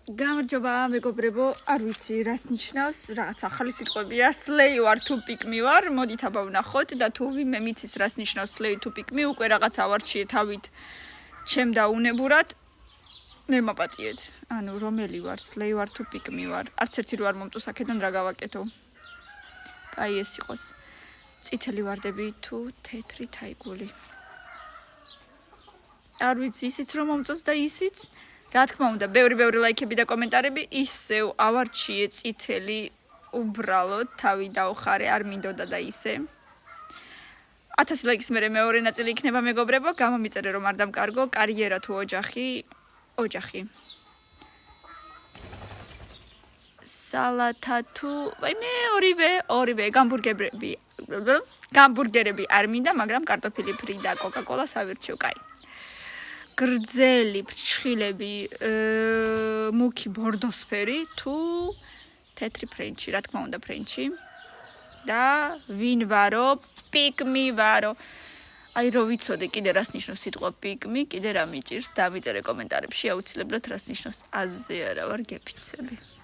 გამარჯობა მეგობრებო, არ ვიცი რას ნიშნავს, რაღაც ახალი სიტყვებია, slay ვარ თუ pick me ვარ, მოდით აბა ვნახოთ და თუ ვინმე მიცის რას ნიშნავს slay თუ pick me, უკვე რაღაც ავარჩიე თავით ჩემ დაუნებურად, მე მაპატიეთ. ანუ რომელი ვარ, slay ვარ თუ pick me ვარ, არც ერთი რო არ მომწოს აქედან რა გავაკეთო. აი ეს იყოს. წითელი ვარდები თუ თეთრი თაიგული. არ ვიცი, ისიც რომ მომწოს და ისიც რა თქმა უნდა, ბევრი ლაიქები და კომენტარები, ისევ ავარჩიე წითელი უბრალოდ თავი დაუხარე, არ მინდოდა და ისე. 1000 ლაიქის მერე მეორე ნაწილი იქნება მეგობრებო, გამომიწერე რომ არ დამკარგო, კარიერა თუ ოჯახი, ოჯახი. სალათა თუ, აი მე ორივე, გამბურგერები არ მინდა, მაგრამ კარტოფილი ფრი და კოკა-კოლა სავირჩევ, კაი. გრძელი ფრჩხილები მუქი ბორდოსფერი თუ თეთრი ფრენჩი, რა თქმა უნდა ფრენჩი და ვინ ვარო, pick me ვარო. აი რო ვიცოდე კიდე რას ნიშნავს სიტყვა pick me, კიდე რა მიჭირს, დამიწერე კომენტარებში აუცილებლად რას ნიშნავს. აზე არა ვარ გეფიცები.